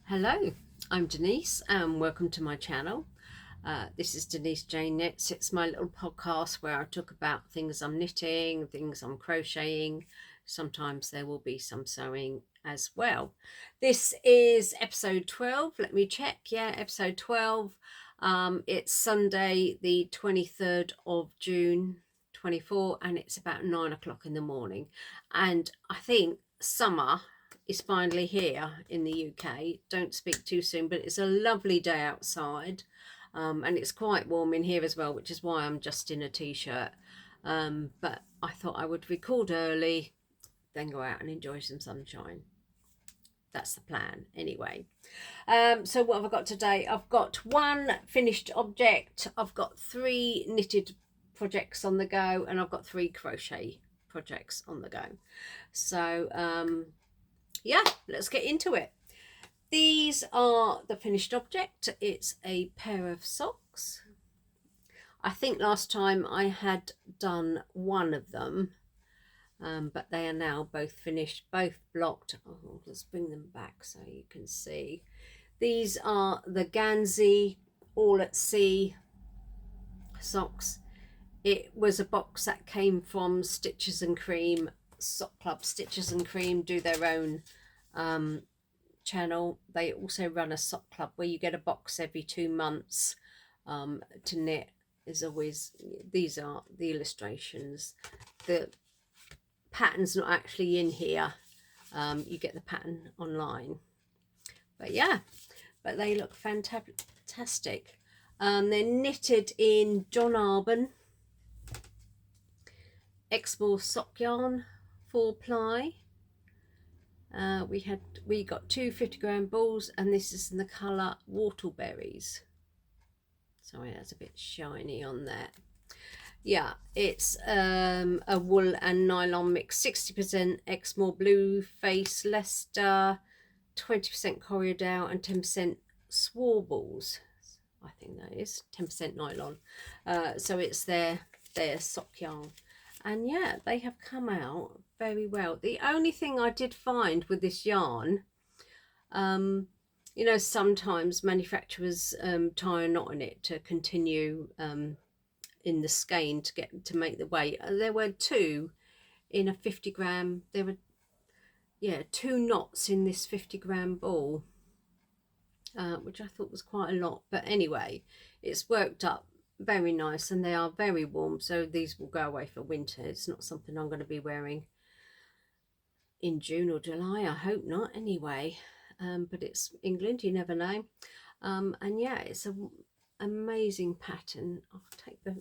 Hello, I'm Denise and welcome to my channel. This is Denise Jane Knits. It's my little podcast where I talk about things I'm knitting, things I'm crocheting. Sometimes there will be some sewing as well. This is episode 12. Let me check. Yeah, episode 12. It's Sunday the 23rd of June 24 and it's about 9 o'clock in the morning. And I think summer is finally here in the UK. Don't speak too soon, but it's a lovely day outside, and it's quite warm in here as well, which is why I'm just in a t-shirt. But I thought I would record early, then go out and enjoy some sunshine. That's the plan anyway. So what have I got today? I've got one finished object, I've got 3 knitted projects on the go, and I've got 3 crochet projects on the go. So yeah, let's get into it. These are the finished object. It's a pair of socks. I think last time I had done one of them, but they are now both finished, both blocked. Oh, let's bring them back so you can see. These are the Gansey All at Sea socks. It was a box that came from Stitches and Cream Sock Club. Stitches and Cream do their own channel. They also run a sock club where you get a box every 2 months to knit. Is always, these are the illustrations. The pattern's not actually in here. You get the pattern online. But yeah, but they look fantastic. They're knitted in John Arbon Exmoor sock yarn, 4-ply. We got 2 50-gram balls, and this is in the colour Whortleberries. Sorry, that's a bit shiny on there. Yeah, it's a wool and nylon mix. 60% Exmoor Blue Face Leicester, 20% Corriedale, and 10% Swarbles. I think that is 10% nylon. So it's their sock yarn. And yeah, they have come out very well. The only thing I did find with this yarn, you know, sometimes manufacturers tie a knot in it to continue in the skein to make the weight. There were 2 in a 50-gram. There were 2 knots in this 50-gram ball, which I thought was quite a lot. But anyway, it's worked up very nice, and they are very warm, so these will go away for winter. It's not something I'm going to be wearing in June or July. I hope not anyway, but it's England, you never know. And yeah, it's an amazing pattern. I'll take the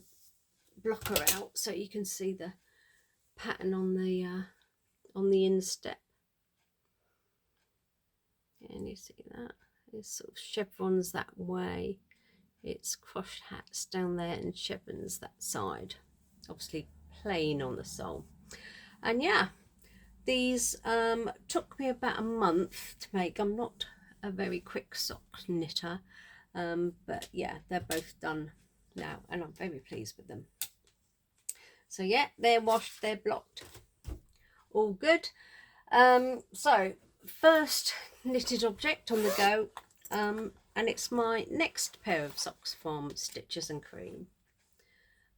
blocker out so you can see the pattern on the instep. And you see that it's sort of chevrons that way. It's cross hats down there and chevrons that side, obviously plain on the sole. And yeah, these took me about a month to make. I'm not a very quick sock knitter, but yeah, they're both done now, and I'm very pleased with them. So yeah, they're washed, they're blocked, all good. So first knitted object on the go, and it's my next pair of socks from Stitches and Cream,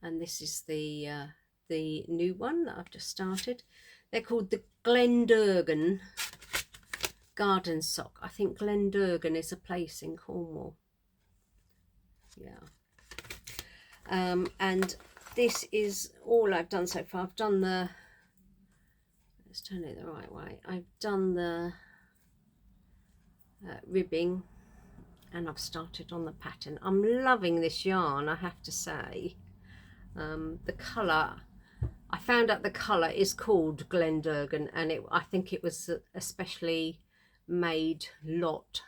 and this is the new one that I've just started. They're called the Glendurgan garden sock. I think Glendurgan is a place in Cornwall. Yeah. And this is all I've done so far. I've done the, let's turn it the right way. I've done the ribbing, and I've started on the pattern. I'm loving this yarn, I have to say. The colour, I found out the colour is called Glendurgan, and I think it was a specially made lot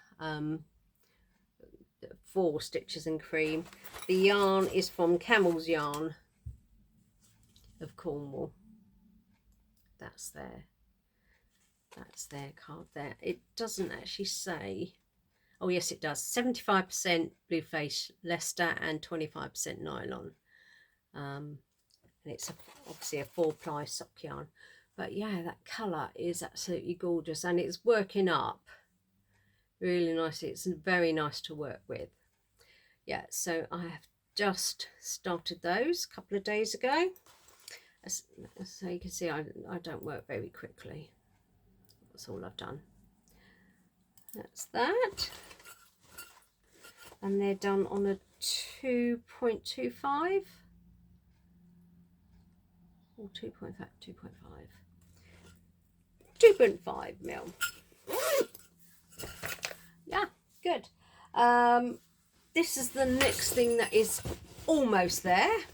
for Stitches and Cream. The yarn is from Camel's Yarn of Cornwall. That's their card there. It doesn't actually say. Oh yes, it does. 75% Blue Face Leicester and 25% nylon. And it's obviously a 4-ply sock yarn. But yeah, that colour is absolutely gorgeous, and it's working up really nice. It's very nice to work with. Yeah, so I have just started those a couple of days ago. So you can see I don't work very quickly. That's all I've done. That's that. And they're done on a 2.25 or 2.5 mil. Yeah, good. This is the next thing that is almost there.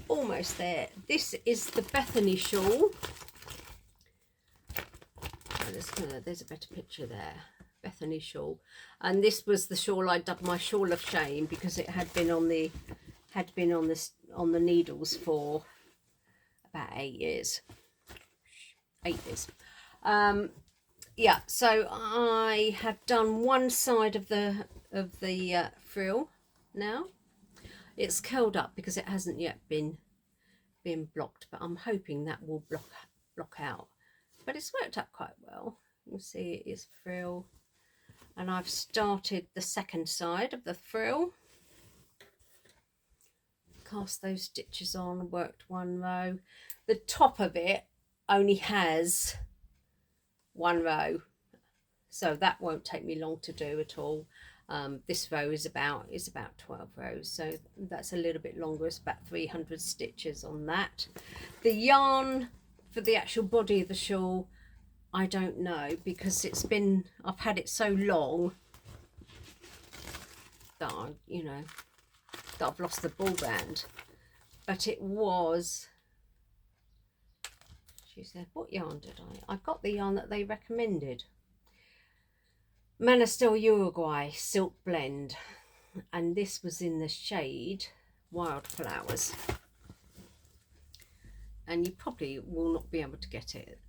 Almost there. This is the Bethany shawl. There's a better picture there. Bethany shawl, and this was the shawl I dubbed my shawl of shame because it had been on the needles for about 8 years. 8 years. Yeah, so I have done one side of the frill now. It's curled up because it hasn't yet been blocked, but I'm hoping that will block out. But it's worked up quite well. You can see it is frill, and I've started the second side of the frill. Cast those stitches on, worked one row. The top of it only has one row, so that won't take me long to do at all. This row is about 12 rows, so that's a little bit longer. It's about 300 stitches on that. The yarn for the actual body of the shawl, I don't know, because I've had it so long that that I've lost the ball band. But it was, she said, what yarn did I got the yarn that they recommended. Manastel Uruguay silk blend, and this was in the shade Wildflowers, and you probably will not be able to get it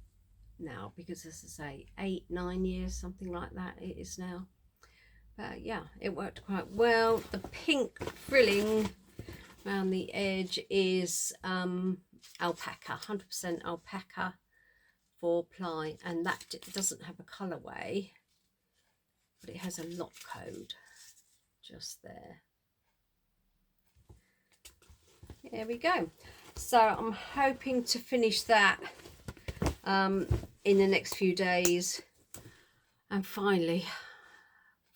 now because, as I say, 8-9 years, something like that it is now. But yeah, it worked quite well. The pink frilling around the edge is alpaca, 100% alpaca 4-ply, and that doesn't have a colorway, but it has a lock code just there. There we go. So I'm hoping to finish that in the next few days and finally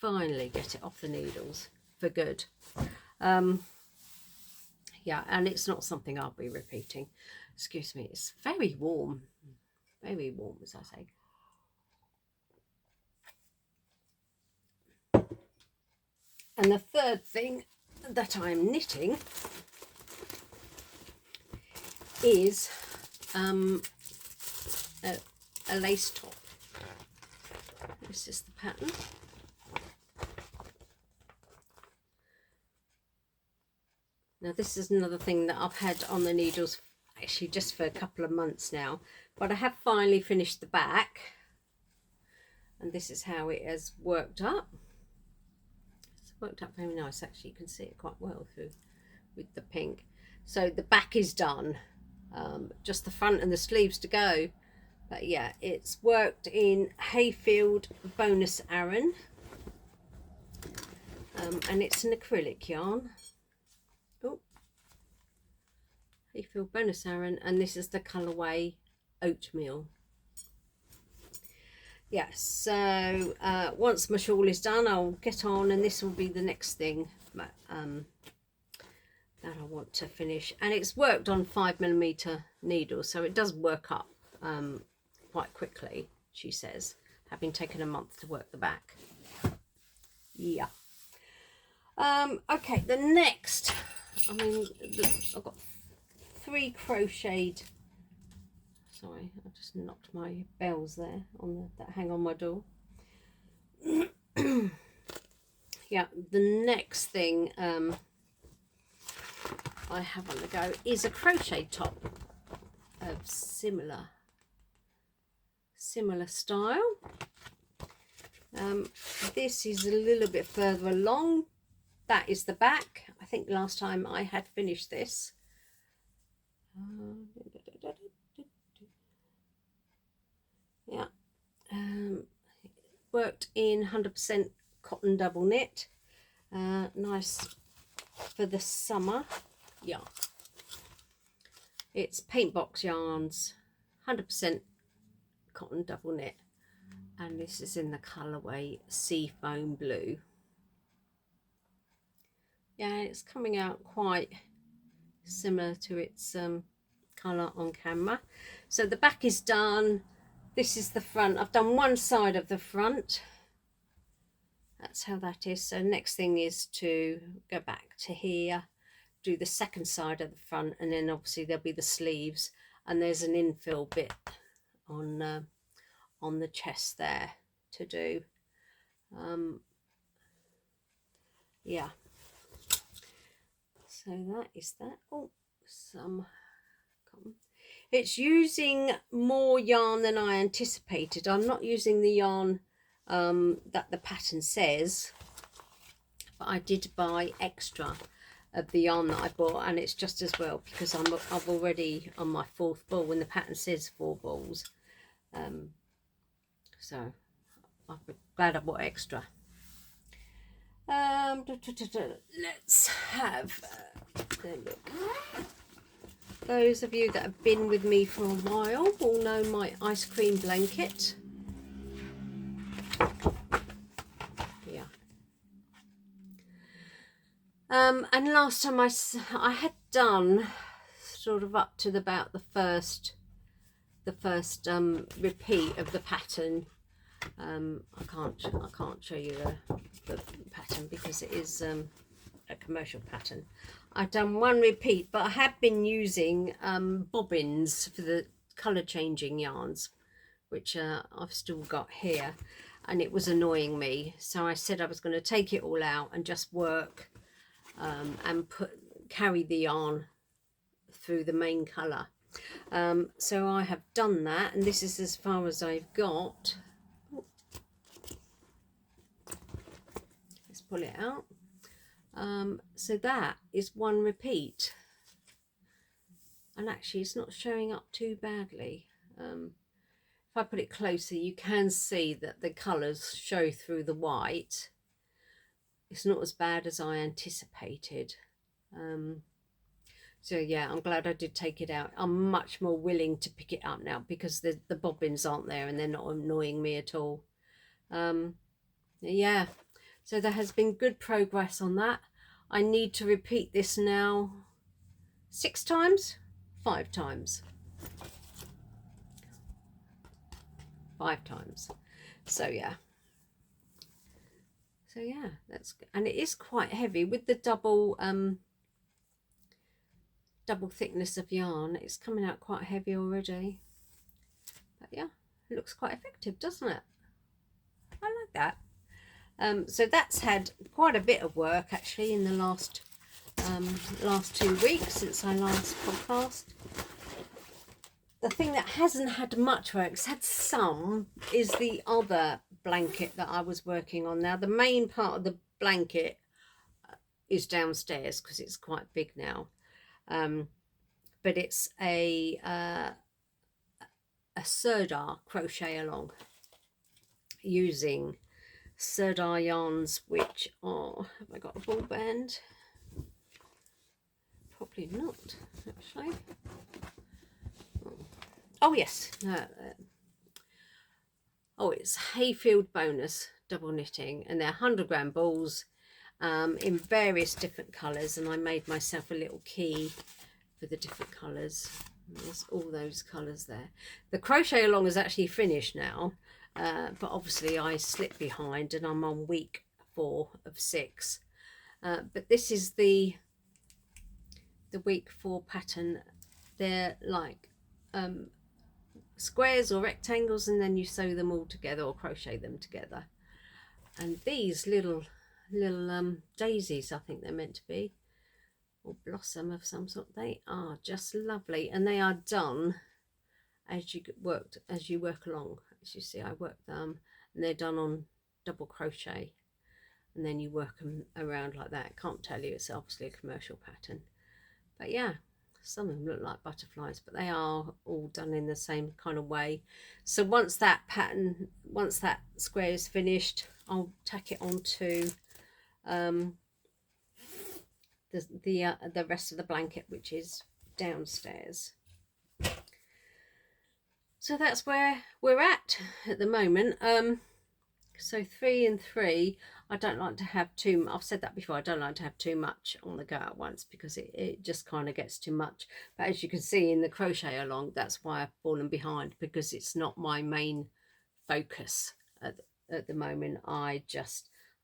get it off the needles for good. Yeah, and it's not something I'll be repeating. Excuse me, it's very warm, as I say. And the third thing that I'm knitting is a lace top. This is the pattern. Now this is another thing that I've had on the needles actually just for a couple of months now, but I have finally finished the back, and this is how it has worked up. It's worked up very nice, actually. You can see it quite well through with the pink. So the back is done, just the front and the sleeves to go. But yeah, it's worked in Hayfield Bonus Aran, and it's an acrylic yarn. Oh, Hayfield Bonus Aran, and this is the colourway Oatmeal. Yeah, so once my shawl is done, I'll get on, and this will be the next thing that I want to finish. And it's worked on 5mm needles, so it does work up quite quickly, she says, having taken a month to work the back. Yeah. Okay, the next, I've got 3 crocheted. Sorry, I just knocked my bells there on that hang on my door. Yeah, the next thing I have on the go is a crochet top of similar style. This is a little bit further along. That is the back. I think last time I had finished this. Yeah, worked in 100% cotton double knit. Nice for the summer. Yeah, it's paint box yarns, 100% cotton double knit, and this is in the colourway Seafoam Blue. Yeah, it's coming out quite similar to its colour on camera. So the back is done. This is the front. I've done one side of the front. That's how that is. So next thing is to go back to here, do the second side of the front, and then obviously there'll be the sleeves, and there's an infill bit on the chest there to do. Yeah, so that is that. Oh, some cotton. It's using more yarn than I anticipated. I'm not using the yarn that the pattern says, but I did buy extra of the yarn that I bought, and it's just as well because I've already on my 4th ball when the pattern says 4 balls. So I'm glad I bought extra. Let's have a look. Those of you that have been with me for a while will know my ice cream blanket. Yeah. And last time I had done sort of up to about the first repeat of the pattern. I can't show you the pattern because it is a commercial pattern. I've done one repeat, but I have been using bobbins for the colour changing yarns, which I've still got here, and it was annoying me, so I said I was going to take it all out and just work and carry the yarn through the main colour. So I have done that, and this is as far as I've got. Let's pull it out. So that is one repeat, and actually it's not showing up too badly. If I put it closer, you can see that the colours show through the white. It's not as bad as I anticipated. So yeah, I'm glad I did take it out. I'm much more willing to pick it up now because the bobbins aren't there and they're not annoying me at all. Yeah, so there has been good progress on that. I need to repeat this now 6 times, 5 times. 5 times. So yeah. So yeah, that's good. And it is quite heavy with the double thickness of yarn. It's coming out quite heavy already. But yeah, it looks quite effective, doesn't it? I like that. So that's had quite a bit of work actually in the last 2 weeks since I last podcast. The thing that hasn't had much work, it's had some, is the other blanket that I was working on. Now the main part of the blanket is downstairs because it's quite big now, but it's a Sirdar crochet along using Sirdar yarns, which are, have I got a ball band? Probably not actually. Oh yes, oh, it's Hayfield Bonus double knitting, and they're 100-gram balls in various different colours, and I made myself a little key for the different colours. There's all those colours there. The crochet along is actually finished now, but obviously I slipped behind and I'm on week 4 of 6. But this is the week 4 pattern. They're like squares or rectangles, and then you sew them all together or crochet them together. And these little daisies, I think they're meant to be, or blossom of some sort, they are just lovely, and they are done as you work along. As you see, I work them, and they're done on double crochet, and then you work them around like that. I can't tell you, it's obviously a commercial pattern, but yeah, some of them look like butterflies, but they are all done in the same kind of way. So once that square is finished, I'll tack it onto the rest of the blanket, which is downstairs. So that's where we're at the moment. So 3 and 3, I don't like to have too, I've said that before, I don't like to have too much on the go at once, because it just kind of gets too much. But as you can see in the crochet along, that's why I've fallen behind, because it's not my main focus at the moment. I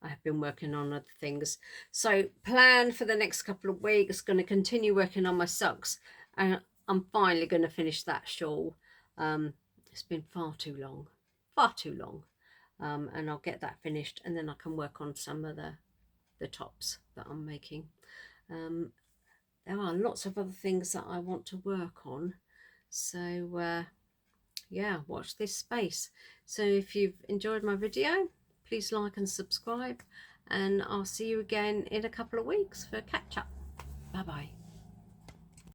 have been working on other things. So plan for the next couple of weeks, going to continue working on my socks, and I'm finally going to finish that shawl. It's been far too long. And I'll get that finished, and then I can work on some of the tops that I'm making. There are lots of other things that I want to work on, so yeah, watch this space. So if you've enjoyed my video, please like and subscribe, and I'll see you again in a couple of weeks for a catch up. Bye bye.